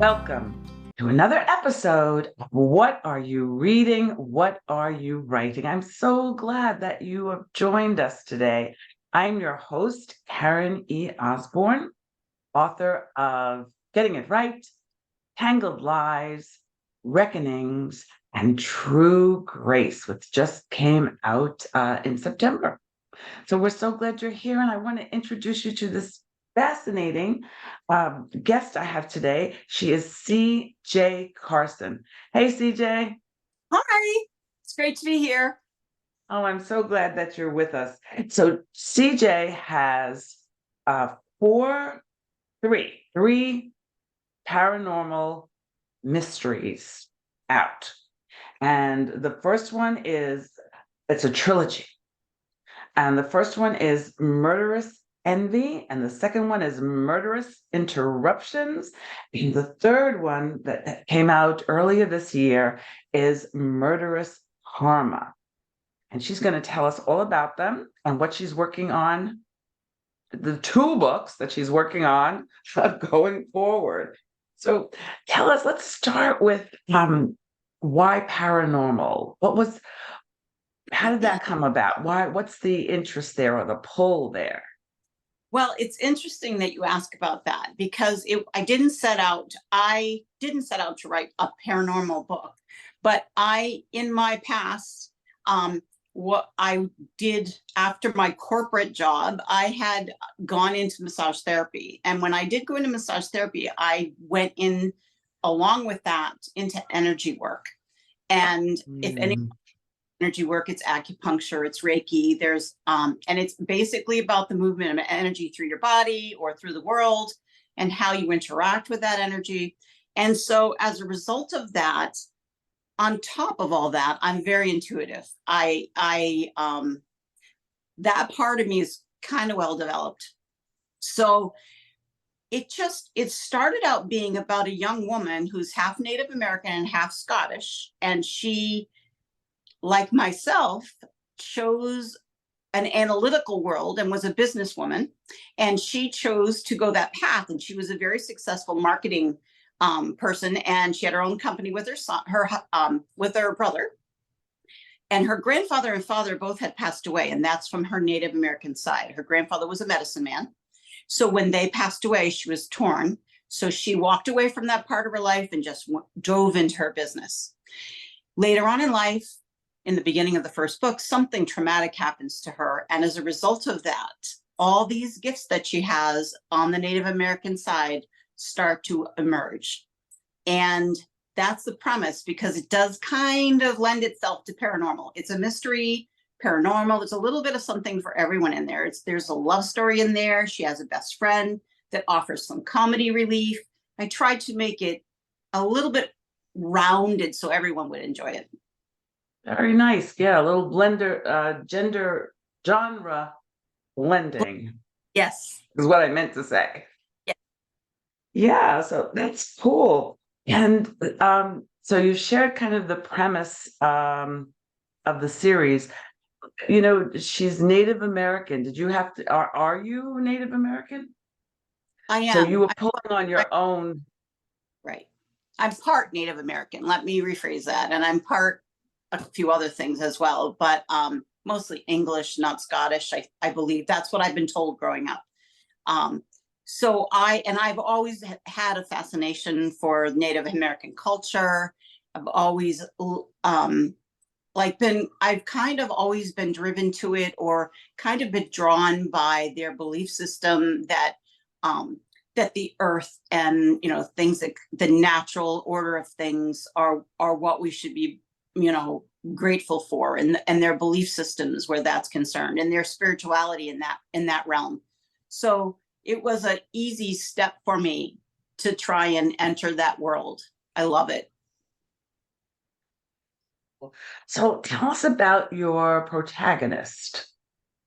Welcome to another episode of What Are You Reading? What Are You Writing? I'm so glad that you have joined us today. I'm your host, Karen E. Osborne, author of Getting It Right, Tangled Lies, Reckonings, and True Grace, which just came out in September. So we're so glad you're here, and I want to introduce you to this fascinating guest I have today. She is C.J. Carson. Hey, C.J. Hi, it's great to be here. Oh, I'm so glad that you're with us. So C.J. has uh, three paranormal mysteries out, and the first one it's a trilogy. And the first one is Murderous Envy, and the second one is Murderous Interruptions. And the third one that came out earlier this year is Murderous Karma. And she's going to tell us all about them and what she's working on, the two books that she's working on going forward. So tell us, let's start with why paranormal? How did that come about? What's the interest there or the pull there? Well, it's interesting that you ask about that because I didn't set out to write a paranormal book, but in my past, what I did after my corporate job, I had gone into massage therapy. And when I did go into massage therapy, I went in along with that into energy work. And if any energy work, it's acupuncture, it's Reiki, and it's basically about the movement of energy through your body or through the world and how you interact with that energy. And so as a result of that, on top of all that, I'm very intuitive. That part of me is kind of well developed. So it started out being about a young woman who's half Native American and half Scottish. And she, like myself, chose an analytical world and was a businesswoman. And she chose to go that path. And she was a very successful marketing person. And she had her own company with her son, with her brother. And her grandfather and father both had passed away. And that's from her Native American side. Her grandfather was a medicine man. So when they passed away, she was torn. So she walked away from that part of her life and just dove into her business. Later on in life, in the beginning of the first book, something traumatic happens to her. And as a result of that, all these gifts that she has on the Native American side start to emerge. And that's the premise, because it does kind of lend itself to paranormal. It's a mystery, paranormal. There's a little bit of something for everyone in there. There's a love story in there. She has a best friend that offers some comedy relief. I tried to make it a little bit rounded so everyone would enjoy it. Very nice. Yeah, a little gender genre blending. Yes. Is what I meant to say. Yeah. Yeah, so that's cool. And so you shared kind of the premise of the series. You know, she's Native American. Did you have to, are you Native American? I am. So you were pulling on your own. Right. I'm part Native American. Let me rephrase that. And I'm part a few other things as well, but mostly English, not Scottish. I believe that's what I've been told growing up. I've always had a fascination for Native American culture. I've always I've kind of always been driven to it, or kind of been drawn by their belief system that the earth and, things that the natural order of things are what we should be, grateful for, and their belief systems where that's concerned, and their spirituality in that realm. So it was an easy step for me to try and enter that world. I love it. So tell us about your protagonist.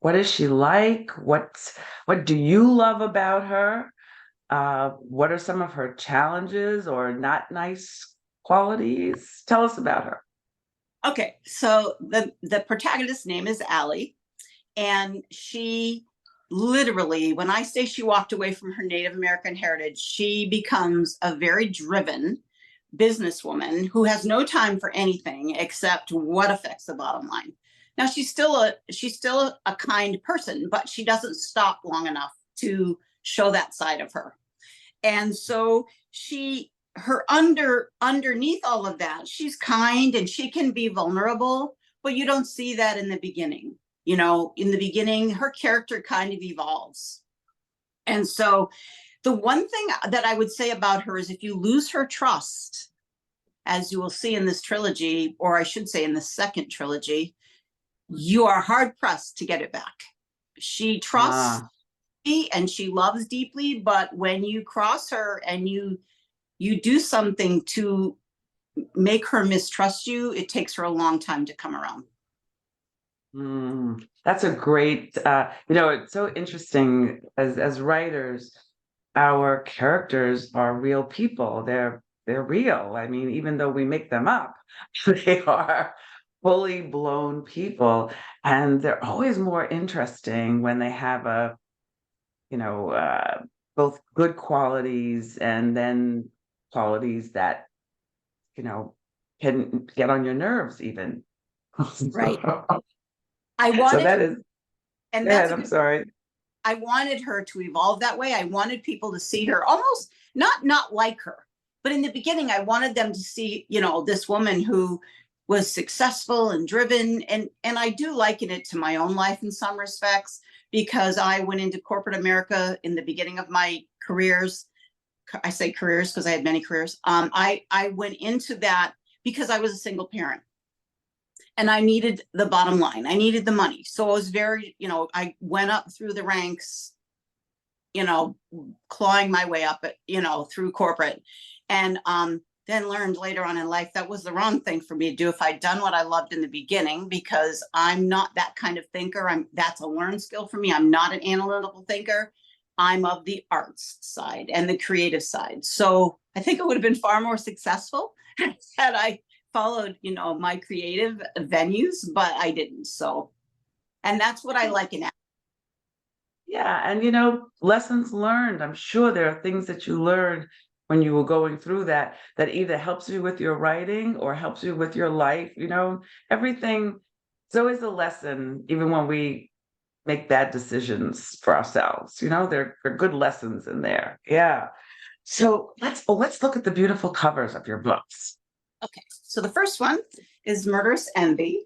What is she like? What do you love about her? What are some of her challenges or not nice qualities? Tell us about her. Okay, so the protagonist's name is Allie, and she literally, when I say she walked away from her Native American heritage, she becomes a very driven businesswoman who has no time for anything except what affects the bottom line. Now she's still a kind person, but she doesn't stop long enough to show that side of her. And so she her underneath all of that, she's kind and she can be vulnerable, but you don't see that in the beginning. In the beginning, her character kind of evolves. And so the one thing that I would say about her is if you lose her trust, as you will see in this trilogy, or I should say in the second trilogy, you are hard pressed to get it back. She trusts and she loves deeply, but when you cross her and you do something to make her mistrust you, it takes her a long time to come around. That's a great, it's so interesting as writers, our characters are real people. They're real. I mean, even though we make them up, they are fully blown people, and they're always more interesting when they have both good qualities and then qualities that, you know, can get on your nerves even. Right. I So wanted, that is, and go that's ahead, a I'm good, sorry. I wanted her to evolve that way. I wanted people to see her almost not like her, but in the beginning, I wanted them to see, this woman who was successful and driven. And I do liken it to my own life in some respects, because I went into corporate America in the beginning of my careers. I say careers because I had many careers. I went into that because I was a single parent and I needed the bottom line. I needed the money. So I was very, I went up through the ranks, clawing my way up through corporate. And then learned later on in life that was the wrong thing for me to do if I'd done what I loved in the beginning, because I'm not that kind of thinker. That's a learned skill for me. I'm not an analytical thinker. I'm of the arts side and the creative side. So I think it would have been far more successful had I followed, my creative venues, but I didn't. So, and that's what I like in acting. Yeah, and lessons learned. I'm sure there are things that you learned when you were going through that either helps you with your writing or helps you with your life. Everything. It's always a lesson, even when we make bad decisions for ourselves. There are good lessons in there. Yeah. So let's look at the beautiful covers of your books. Okay, so the first one is Murderous Envy.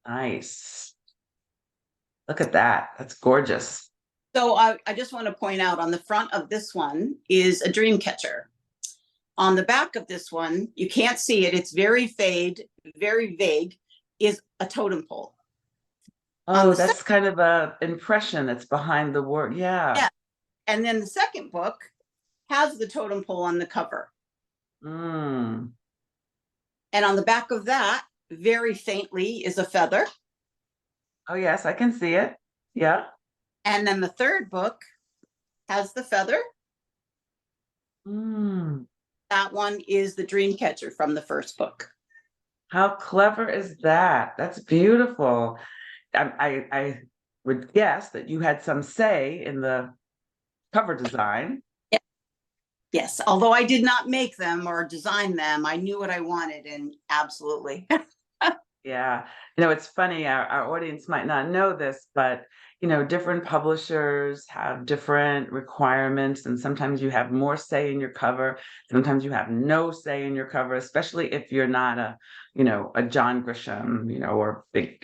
Nice. Look at that. That's gorgeous. So I just want to point out on the front of this one is a dream catcher. On the back of this one, you can't see it. It's very very vague, is a totem pole. Oh, that's kind of a impression that's behind the word. Yeah. Yeah. And then the second book has the totem pole on the cover. Mm. And on the back of that, very faintly, is a feather. Oh, yes, I can see it. Yeah. And then the third book has the feather. Mm. That one is the dream catcher from the first book. How clever is that? That's beautiful. I would guess that you had some say in the cover design. Yeah. Yes, although I did not make them or design them, I knew what I wanted, and absolutely. Yeah. It's funny, our audience might not know this, but different publishers have different requirements, and sometimes you have more say in your cover, sometimes you have no say in your cover, especially if you're not a John Grisham, or big,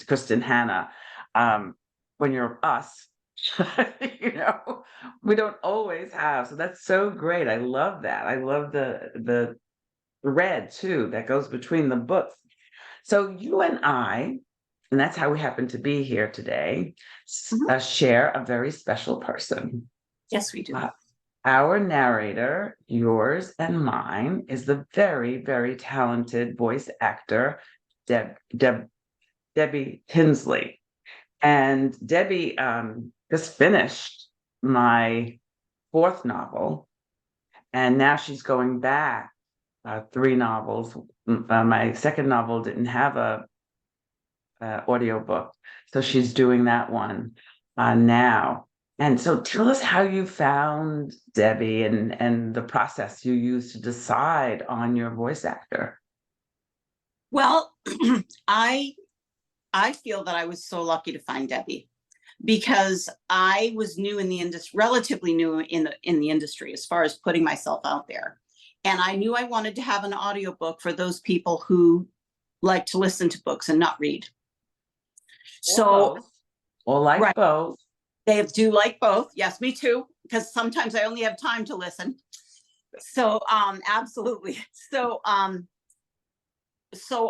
Kristen Hanna. When you're us, you know, we don't always have. So that's so great. I love that. I love the thread too that goes between the books. So you and that's how we happen to be here today, share a very special person. Yes, we do. Our narrator, yours and mine, is the very, very talented voice actor, Debbie Tinsley. And Debbie just finished my fourth novel, and now she's going back three novels. My second novel didn't have a audiobook. So she's doing that one now. And so tell us how you found Debbie and the process you used to decide on your voice actor. Well, I I feel that I was so lucky to find Debbie because I was new in the industry, relatively new in the industry as far as putting myself out there. And I knew I wanted to have an audiobook for those people who like to listen to books and not read. So, Or like right, both. they do like both. Yes, me too, because sometimes I only have time to listen. So, absolutely. So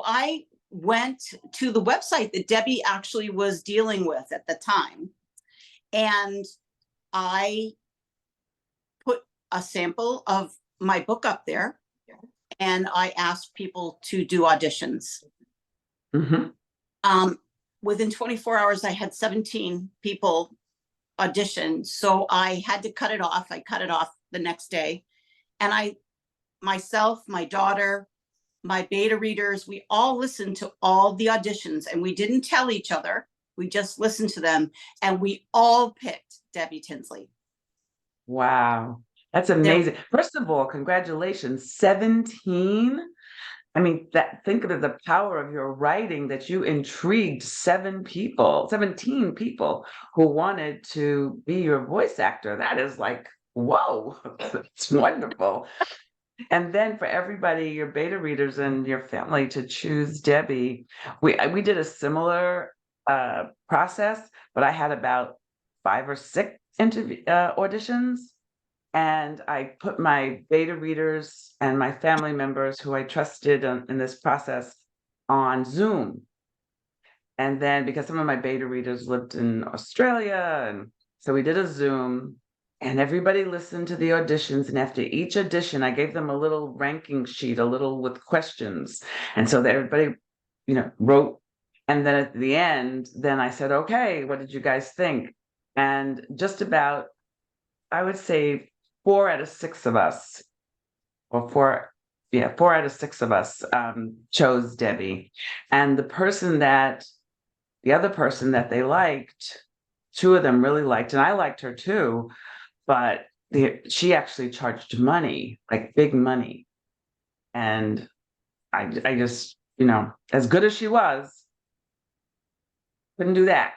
I went to the website that Debbie actually was dealing with at the time. And I put a sample of my book up there and I asked people to do auditions. Mm-hmm. Within 24 hours, I had 17 people audition. So I had to cut it off. I cut it off the next day. And myself, my daughter, my beta readers, we all listened to all the auditions and we didn't tell each other. We just listened to them and we all picked Debbie Tinsley. Wow. That's There, amazing. First of all, congratulations. 17. I mean, think of the power of your writing that you intrigued 17 people who wanted to be your voice actor. That is like, whoa, it's wonderful. And then for everybody, your beta readers and your family to choose Debbie, we did a similar process, but I had about 5 or 6 auditions. And I put my beta readers and my family members who I trusted in this process on Zoom. And then because some of my beta readers lived in Australia, and so we did a Zoom and everybody listened to the auditions. And after each audition, I gave them a little ranking sheet, a little with questions. And so that everybody, wrote. And then at the end, then I said, okay, what did you guys think? And just about, I would say 4 out of 6 of us, or 4 out of 6 of us chose Debbie. And the other person that they liked, 2 of them really liked, and I liked her too, but she actually charged money, like big money. And I just, as good as she was, couldn't do that.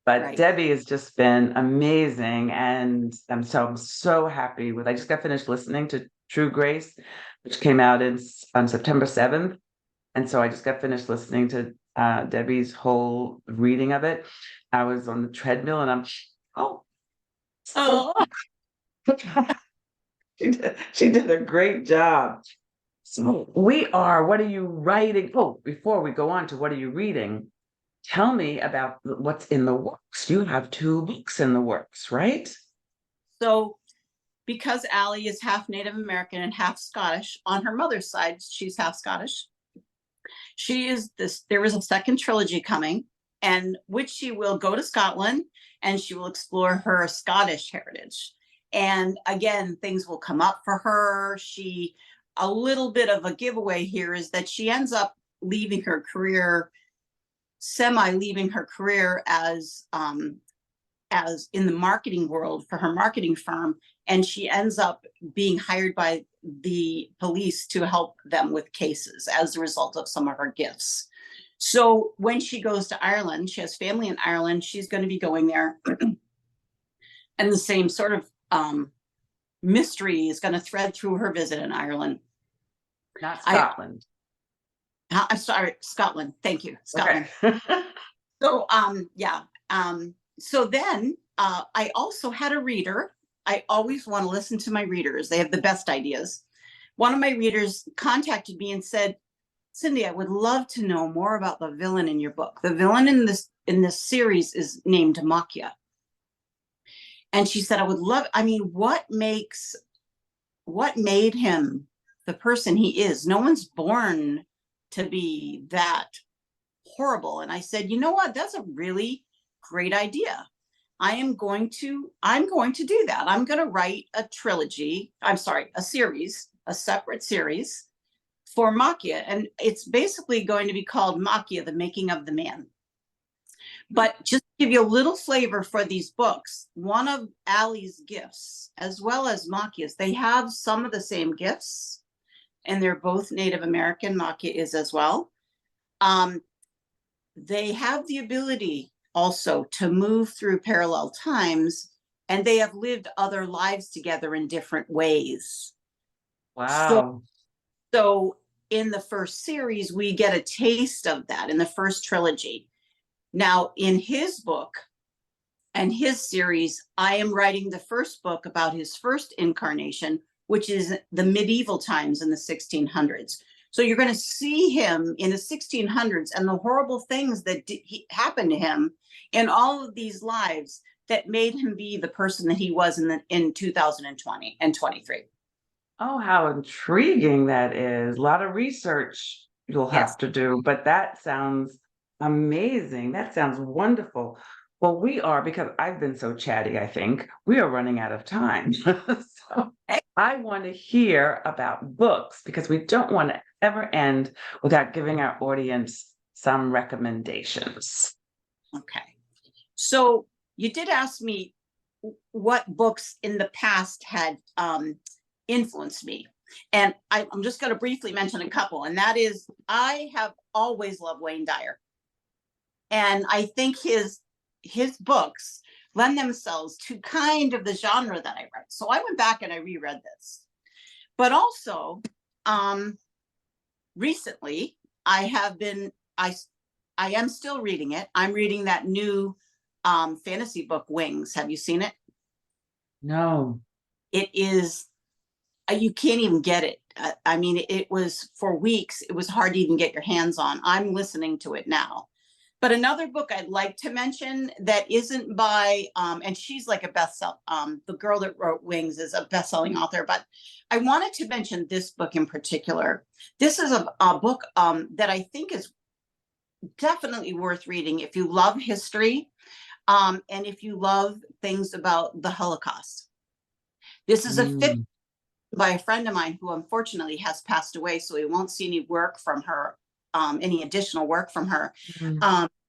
But right. Debbie has just been amazing, and I'm so happy with. I just got finished listening to True Grace, which came out on September 7th, and so I just got finished listening to Debbie's whole reading of it. I was on the treadmill, and oh, Oh, she did a great job. So what are you writing? Oh, before we go on to what are you reading? Tell me about what's in the works. You have 2 books in the works, right? so because Allie is half Native American and half Scottish, on her mother's side, she's half Scottish. There is a second trilogy coming, and which she will go to Scotland and she will explore her Scottish heritage. And again, things will come up for her. A little bit of a giveaway here is that she ends up leaving her career, leaving her career as in the marketing world for her marketing firm, and she ends up being hired by the police to help them with cases as a result of some of her gifts. So when she goes to Ireland, she has family in Ireland, she's going to be going there, and the same sort of mystery is going to thread through her visit in Ireland. Not Scotland. I'm sorry, Scotland. Thank you, Scotland. Okay. So yeah. So then I also had a reader. I always want to listen to my readers. They have the best ideas. One of my readers contacted me and said, Cindy, I would love to know more about the villain in your book. The villain in this series is named Makia. And she said, what made him the person he is? No one's born to be that horrible. And I said, you know what? That's a really great idea. I'm going to do that. I'm going to write a series, a separate series for Makia, and it's basically going to be called Makia, the Making of the Man. But just to give you a little flavor for these books, one of Allie's gifts, as well as Makia's, they have some of the same gifts, and they're both Native American. Makia is as well. They have the ability also to move through parallel times, and they have lived other lives together in different ways. Wow. So in the first series, we get a taste of that in the first trilogy. Now, in his book and his series, I am writing the first book about his first incarnation, which is the medieval times in the 1600s. So you're going to see him in the 1600s and the horrible things that happened to him in all of these lives that made him be the person that he was in 2020 and 23. Oh, how intriguing that is. A lot of research you'll Yes. have to do, but that sounds amazing. That sounds wonderful. Well, we are, because I've been so chatty, I think, we are running out of time. So I want to hear about books because we don't want to ever end without giving our audience some recommendations. Okay. So you did ask me what books in the past had influenced me. And I'm just going to briefly mention a couple. And that is, I have always loved Wayne Dyer. And I think his books lend themselves to kind of the genre that I read. So I went back and I reread this. But also, recently, I am still reading it. I'm reading that new fantasy book, Wings. Have you seen it? No. It is, you can't even get it. I mean, it was for weeks. It was hard to even get your hands on. I'm listening to it now. But another book I'd like to mention that isn't by, and she's like a the girl that wrote Wings is a best-selling author, but I wanted to mention this book in particular. This is a book that I think is definitely worth reading if you love history and if you love things about the Holocaust. This is a fiction by a friend of mine who unfortunately has passed away, so we won't see any work from her, any additional work from her.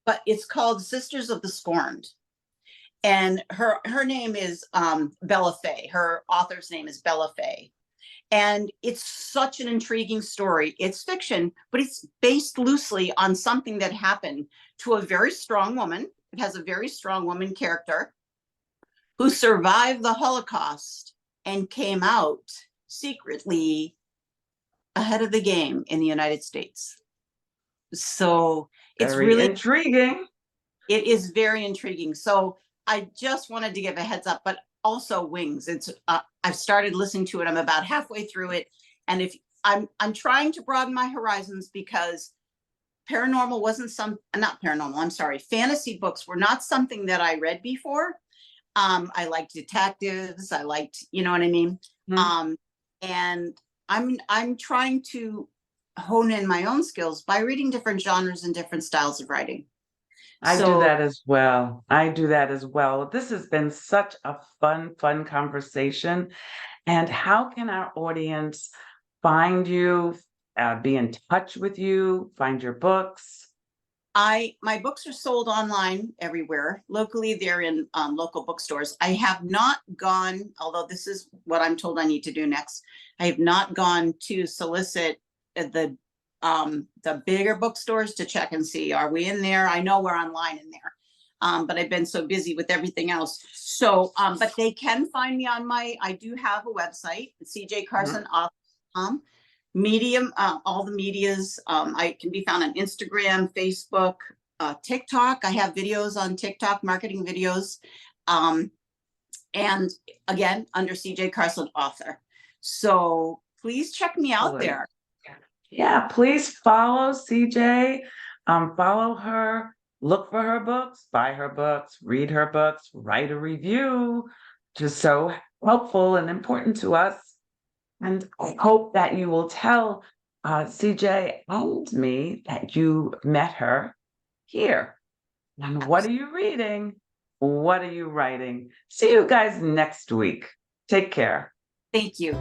But it's called Sisters of the Scorned. And her name is Bella Fay. Her author's name is Bella Fay. And it's such an intriguing story. It's fiction, but it's based loosely on something that happened to a very strong woman. It has a very strong woman character who survived the Holocaust and came out secretly ahead of the game in the United States. So it's Very really intriguing. It is very intriguing. So I just wanted to give a heads up, but also Wings. It's I've started listening to it. I'm about halfway through it, and if I'm trying to broaden my horizons because paranormal wasn't not paranormal. I'm sorry, fantasy books were not something that I read before. I liked detectives. I liked, you know what I mean. And I'm trying to hone in my own skills by reading different genres and different styles of writing. I do that as well. I do that as well. This has been such a fun conversation. And how can our audience find you, be in touch with you, find your books? My books are sold online everywhere. Locally, they're in local bookstores. I have not gone, although this is what I'm told I need to do next. I have not gone to solicit the bigger bookstores to check and see, are we in there? I know we're online in there, but I've been so busy with everything else. So, but they can find me on I do have a website, cjcarsonauthor.com. Medium, all the medias. I can be found on Instagram, Facebook, TikTok. I have videos on TikTok, marketing videos. And again, under CJ Carson Author. So please check me out there. Yeah, please follow CJ, follow her, look for her books, buy her books, read her books, write a review. Just so helpful and important to us. And I hope that you will tell CJ and me that you met her here. And what are you reading? What are you writing? See you guys next week. Take care. Thank you.